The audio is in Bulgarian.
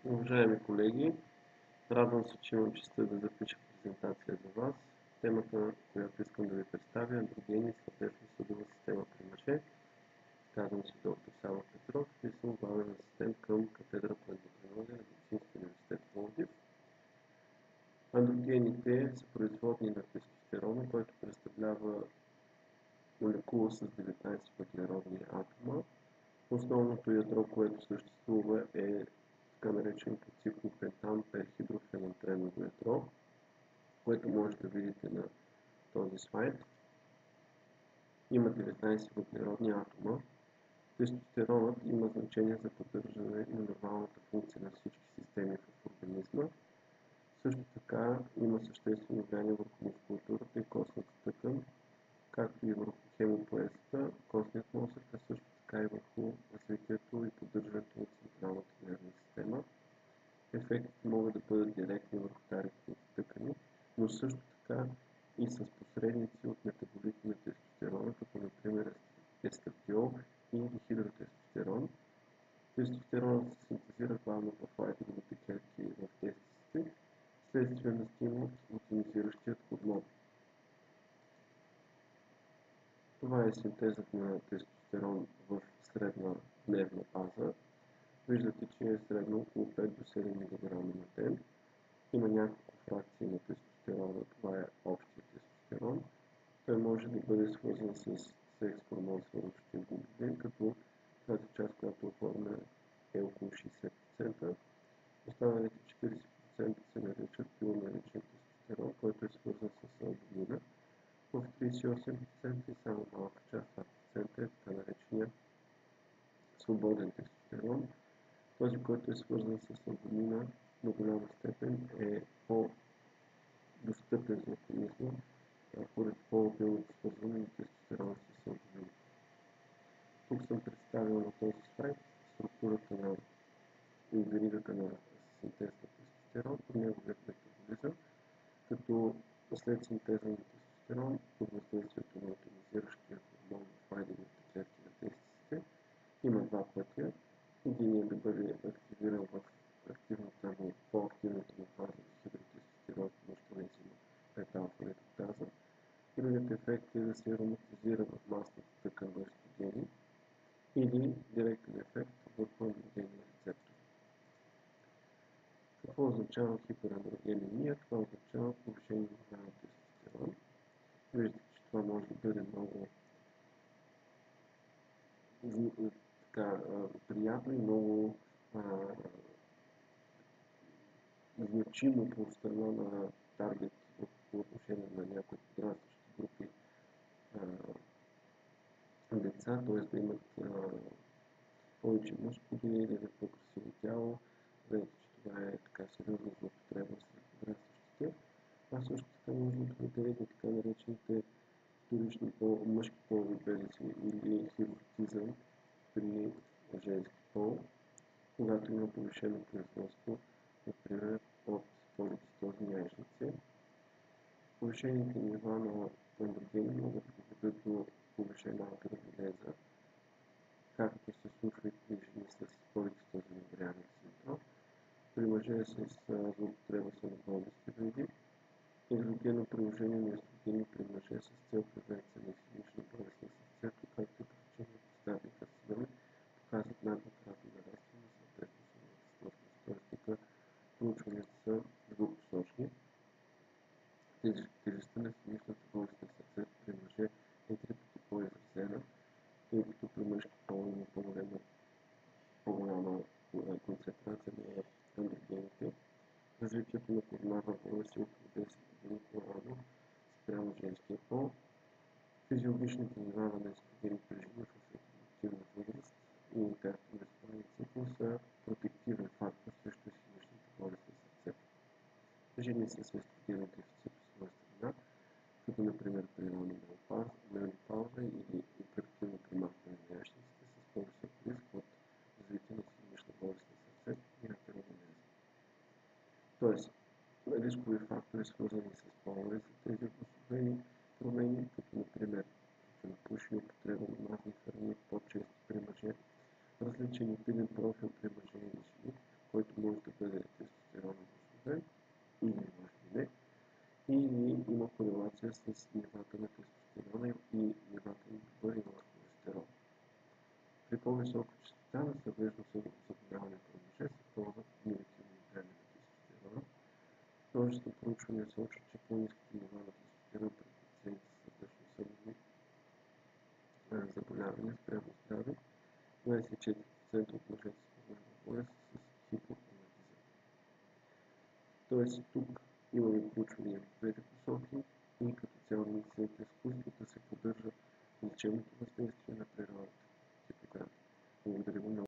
Уважаеми колеги, радвам се, че имам честта да запиша презентация за вас. Темата, която искам да ви представя е андрогени в сърдечно-съдова система при мъже. Казвам се доктор Сава Петров и съм главен асистент към катедра по ендокринология на Медицинския университет Пловдив. Андрогените са производни на тестостерона, който представлява молекула с 19 въглеродни атома. Основното ядро, което съществува, е така нареченото циклопентан перхидрохенантреново ядро, което може да видите на този слайд. Има 19 въглеродни атома. Тестостеронът има значение за поддържане на нормалната функция на всички системи в организма. Също така има съществено влияние върху мускулатурата и костната тъкан, както и върху хемопоезата, костният мозък, а също така и върху развитието и поддържането на централната нервна система. Ефектите могат да бъдат директни върху тарихните тъкани, но също така и с посредници от метаболити на тестостерона, като например естрадиол и дихидротестостерон. Тестостеронът се синтезира главно в лайденовите клетки в тестисите, вследствие на стимул от ионизиращият хормон. Това е синтезът на тестостерон в средна дневна база. Виждате, че е средно около 5 до 7 мг на ден. Има няколко фракции на тестостерона. Това е общия тестостерон. Той може да бъде свързан с секс хормон свързващия глобулин, като тази част, която оформя е около 60%. Останалите 40% се наричат пилоналичен тестостерон, който е свързан с албумина. В 38% и само малка част, 2% е така наречения свободен тестостерон. Този, който е свързан с албумина, на голяма степен е по-достъпен за организма, поради по-обилното свързване на тестостерон с албумина. Тук съм представил на този слайд структурата на веригата на синтез на тестостерон по неговият метаболизъм, като след синтеза на тестостерон под въздействието на ионизиращия хормон в лайденовите клетки на тестисите има два пътя. Единият да бъде активиран в по-активната му фаза дихидротестостерон в мъжконезима алфа-редуктаза. Другият ефект е да се ароматизира в масната тъкан на естрогени или директен ефект върху андрогенния рецептор. Какво означава хиперандрогенемия? Това означава повишение на тестостерон. Виждате, че това може да бъде много приятно и много значимо по страна на таргет по отношение на някои подрастващи групи деца, т.е. да имат повече мускули или да по-красиво тяло. Знаете, че това е така сериозна злоупотреба сред подрастващите. А също така може да доведе до така наречените вторични мъжки полови белези или хирургизъм при женски пол, когато има повишено производство, например, от полицитозни яйчници. Повишените нива на андрогени могат да доведат до повишена алтерогенеза, както се случва и при жени с полицитозен оварианен синдром. При мъже с злоупотреба с анаболни стероиди, екзогенно приложение на естрогени при мъже с цел превенция на ишемична болест на сърцето, както и причини простатен карцином, показват нееднократно нарастване на сърдечно-съдовата смъртност. Т.е. тук проучванията са двупосочни. Тежестта на ишемичната болест на сърцето при мъже е 3 пъти по-изразена, тъй като при мъжки пол има по-голяма концентрация на андрогените. Развитието на коронарна болест е около 10 години по-рано спрямо женския пол. Физиологичните нива на естрогени при жени в репродуктивна възраст и както менструалния цикъл са протективен фактор срещу ишемичната болест на сърцето. Жени с естрогенен дефицит от своя страна, като например при менопауза или оперативно премахване на яйчниците, с по-висок риск от развитие на ишемична болест на сърцето и атерогенеза. Тоест, рискови фактори, свързани с полове за тези обусловени промени, като например тютюнопушене, употреба на мазни храни по-често при мъже, различен липиден профил при мъже и жени, който може да с нивата на тестостерона и нивата на добър ниво на холестерол. При по-висока честота на сърдечно заболяване при мъже се ползват 0 kg на тестостерон. Множество проучвания сочат, че по-ниските нива на тестостерон при пациенти с сърдечно-съдови заболявания спрямо здрави, 24% от мъжете с подобна болест с хипотонадизъм. Тоест тук имаме проучвания в двете посоки и като цяло медицината изкуството се поддържа лечебното въздействие на природата. Благодаря ви много.